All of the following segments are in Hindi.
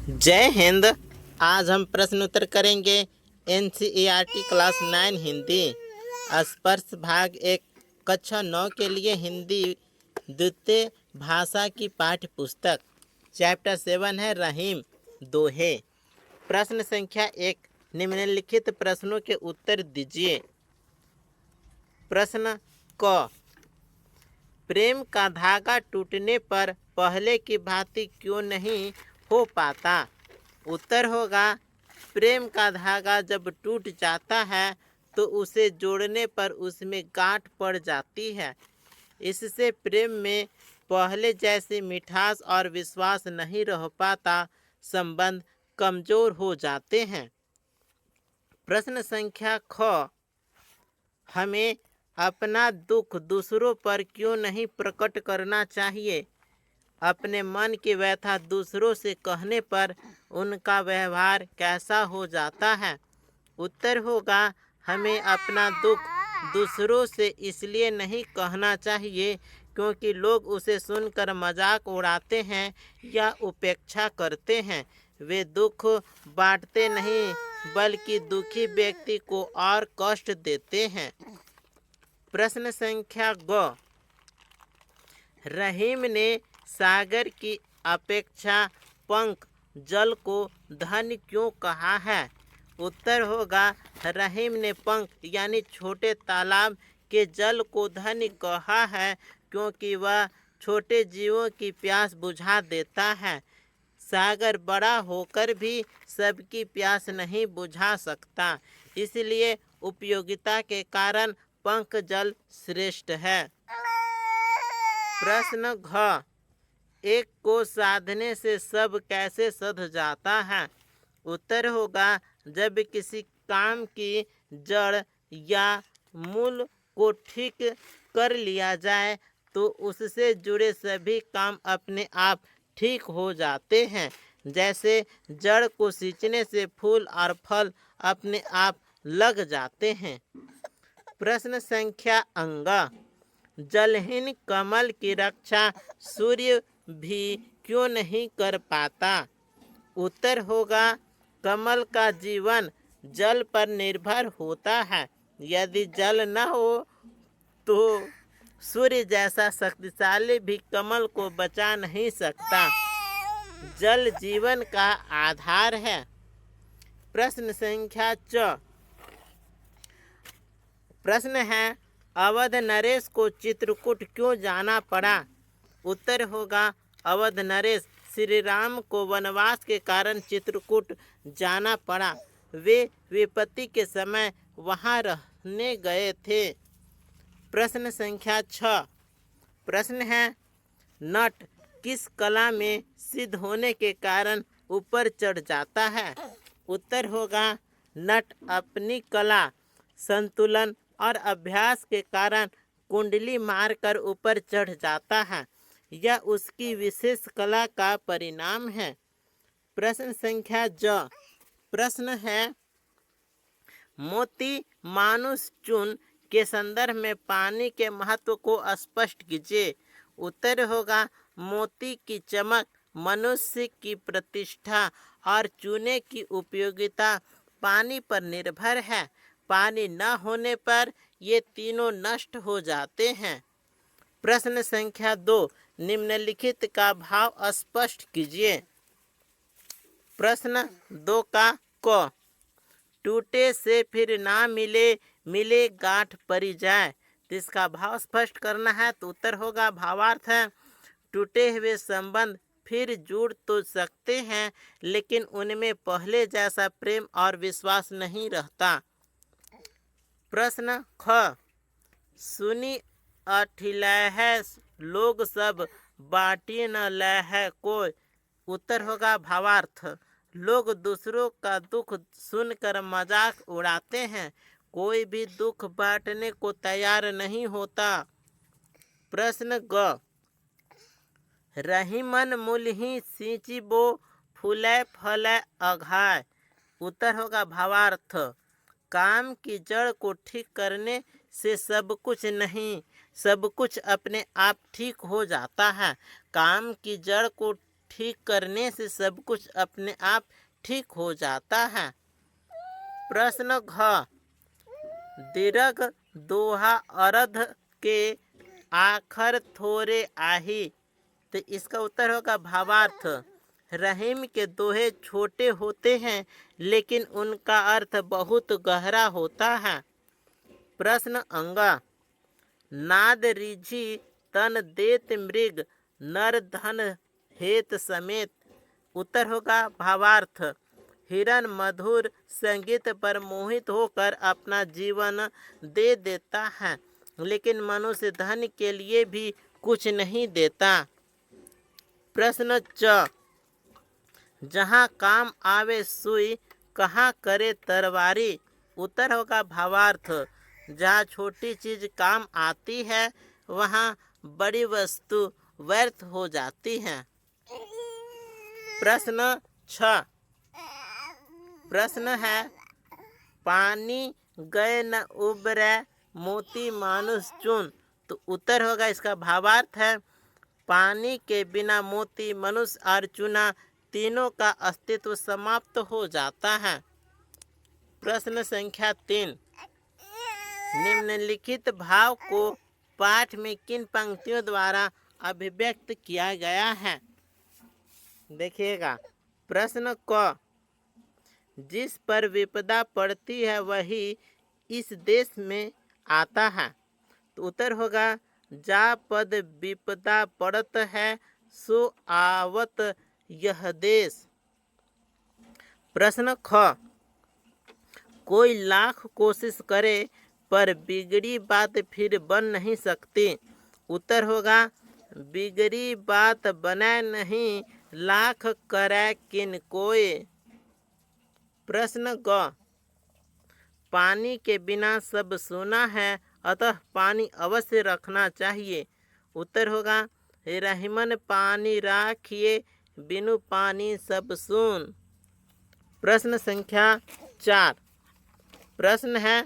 जय हिंद। आज हम प्रश्न उत्तर करेंगे। NCERT क्लास 9 हिंदी स्पर्श भाग 1 कक्षा 9 के लिए हिंदी द्वितीय भाषा की पाठ्य पुस्तक चैप्टर 7 है रहीम दोहे। प्रश्न संख्या 1, निम्नलिखित प्रश्नों के उत्तर दीजिए। प्रश्न क, प्रेम का धागा टूटने पर पहले की भांति क्यों नहीं हो पाता? उत्तर होगा, प्रेम का धागा जब टूट जाता है तो उसे जोड़ने पर उसमें गांठ पड़ जाती है। इससे प्रेम में पहले जैसी मिठास और विश्वास नहीं रह पाता, संबंध कमजोर हो जाते हैं। प्रश्न संख्या ख, हमें अपना दुख दूसरों पर क्यों नहीं प्रकट करना चाहिए? अपने मन की व्यथा दूसरों से कहने पर उनका व्यवहार कैसा हो जाता है? उत्तर होगा, हमें अपना दुख दूसरों से इसलिए नहीं कहना चाहिए क्योंकि लोग उसे सुनकर मजाक उड़ाते हैं या उपेक्षा करते हैं। वे दुख बांटते नहीं बल्कि दुखी व्यक्ति को और कष्ट देते हैं। प्रश्न संख्या ग, रहीम ने सागर की अपेक्षा पंख जल को धन क्यों कहा है? उत्तर होगा, रहीम ने पंख यानी छोटे तालाब के जल को धन कहा है क्योंकि वह छोटे जीवों की प्यास बुझा देता है। सागर बड़ा होकर भी सबकी प्यास नहीं बुझा सकता, इसलिए उपयोगिता के कारण पंख जल श्रेष्ठ है। प्रश्न घ, एक को साधने से सब कैसे सध जाता है? उत्तर होगा, जब किसी काम की जड़ या मूल को ठीक कर लिया जाए तो उससे जुड़े सभी काम अपने आप ठीक हो जाते हैं। जैसे जड़ को सींचने से फूल और फल अपने आप लग जाते हैं। प्रश्न संख्या अंगा, जलहीन कमल की रक्षा सूर्य भी क्यों नहीं कर पाता? उत्तर होगा, कमल का जीवन जल पर निर्भर होता है। यदि जल न हो तो सूर्य जैसा शक्तिशाली भी कमल को बचा नहीं सकता। जल जीवन का आधार है। प्रश्न संख्या च, प्रश्न है, अवध नरेश को चित्रकूट क्यों जाना पड़ा? उत्तर होगा, अवध नरेश श्री राम को वनवास के कारण चित्रकूट जाना पड़ा। वे विपत्ति के समय वहां रहने गए थे। प्रश्न संख्या 6, प्रश्न है, नट किस कला में सिद्ध होने के कारण ऊपर चढ़ जाता है? उत्तर होगा, नट अपनी कला, संतुलन और अभ्यास के कारण कुंडली मारकर ऊपर चढ़ जाता है। यह उसकी विशेष कला का परिणाम है। प्रश्न संख्या ज, प्रश्न है, मोती मानुष चून के संदर्भ में पानी के महत्व को स्पष्ट कीजिए। उत्तर होगा, मोती की चमक, मनुष्य की प्रतिष्ठा और चूने की उपयोगिता पानी पर निर्भर है। पानी न होने पर ये तीनों नष्ट हो जाते हैं। प्रश्न संख्या 2, निम्नलिखित का भाव स्पष्ट कीजिए। प्रश्न 2 का क, टूटे से फिर ना मिले, मिले गांठ परी जाए, तो इसका भाव स्पष्ट करना है। तो उत्तर होगा, भावार्थ है, टूटे हुए संबंध फिर जुड़ तो सकते हैं लेकिन उनमें पहले जैसा प्रेम और विश्वास नहीं रहता। प्रश्न ख, सुनी अठिलह लोग सब बाटी न लह कोई। उत्तर होगा, भावार्थ, लोग दूसरों का दुख सुनकर मजाक उड़ाते हैं, कोई भी दुख बांटने को तैयार नहीं होता। प्रश्न ग, रहीमन मूल ही सींचिबो फूलै फलै अघाय। उत्तर होगा, भावार्थ, काम की जड़ को ठीक करने से सब कुछ नहीं, सब कुछ अपने आप ठीक हो जाता है। काम की जड़ को ठीक करने से सब कुछ अपने आप ठीक हो जाता है। प्रश्न घ, दीर्घ दोहा अर्ध के आखर थोरे आही। तो इसका उत्तर होगा भावार्थ। रहीम के दोहे छोटे होते हैं लेकिन उनका अर्थ बहुत गहरा होता है। प्रश्न अंगा, नाद रिझी तन देत मृग नर धन हेत समेत। उत्तर होगा भावार्थ। हिरन मधुर संगीत पर मोहित होकर अपना जीवन दे देता है लेकिन मनुष्य धन के लिए भी कुछ नहीं देता। प्रश्न च, जहाँ काम आवे सुई कहाँ करे तरवारी। उत्तर होगा भावार्थ। जहाँ छोटी चीज काम आती है वहाँ बड़ी वस्तु व्यर्थ हो जाती है। प्रश्न 6, प्रश्न है पानी गए न उबरे मोती मानुष चून। तो उत्तर होगा इसका भावार्थ है पानी के बिना मोती मनुष्य और चूना तीनों का अस्तित्व समाप्त हो जाता है। प्रश्न संख्या 3, निम्नलिखित भाव को पाठ में किन पंक्तियों द्वारा अभिव्यक्त किया गया है। देखिएगा, प्रश्न क, जिस पर विपदा पड़ती है वही इस देश में आता है। तो उत्तर होगा जा पद विपदा पड़त है सो आवत यह देश। प्रश्न ख, कोई लाख कोशिश करे पर बिगड़ी बात फिर बन नहीं सकती। उत्तर होगा बिगड़ी बात बने नहीं लाख करे किन कोय। प्रश्न ग, पानी के बिना सब सोना है अतः पानी अवश्य रखना चाहिए। उत्तर होगा रहीमन पानी राखिए बिनु पानी सब सून। प्रश्न संख्या 4, प्रश्न है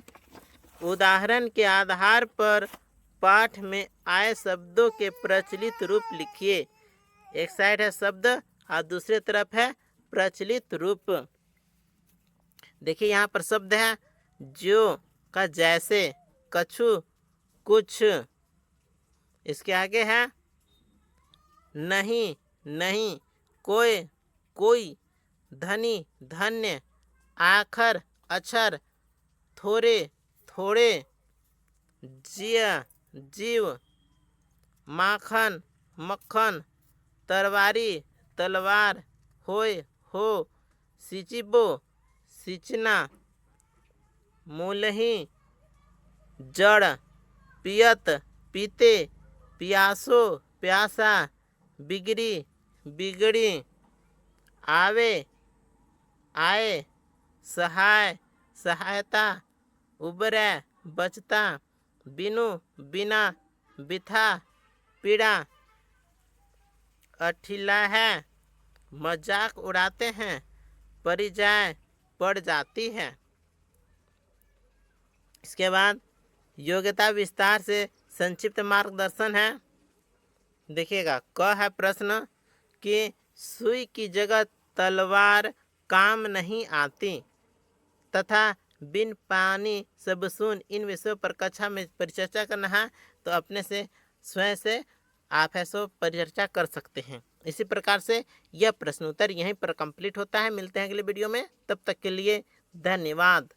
उदाहरण के आधार पर पाठ में आए शब्दों के प्रचलित रूप लिखिए। एक साइड है शब्द और दूसरे तरफ है प्रचलित रूप। देखिए यहाँ पर शब्द है जो का जैसे, कछु कुछ। इसके आगे है नहीं नहीं, कोई कोई, धनी धन्य, आखर अक्षर, थोड़े थोड़े, जिया जीव, माखन मक्खन, तरवारी तलवार, होय हो, सिचिबो सिंचना, मूलही जड़, पियत पीते, प्यासो प्यासा, बिगड़ी बिगड़ी, आवे आए, सहाय सहायता, उबरे बचता, बिनु बिना, बिथा पीड़ा, अठिला है, मजाक उड़ाते हैं, परिजाय पड़ जाती है। इसके बाद योग्यता विस्तार से संक्षिप्त मार्गदर्शन है। देखिएगा, क है प्रश्न कि सुई की जगह तलवार काम नहीं आती तथा बिन पानी सब सून। इन विषयों पर कक्षा में परिचर्चा करना है तो अपने से स्वयं से आप ऐसो परिचर्चा कर सकते हैं। इसी प्रकार से यह प्रश्नोत्तर यहीं पर कंप्लीट होता है। मिलते हैं अगले वीडियो में, तब तक के लिए धन्यवाद।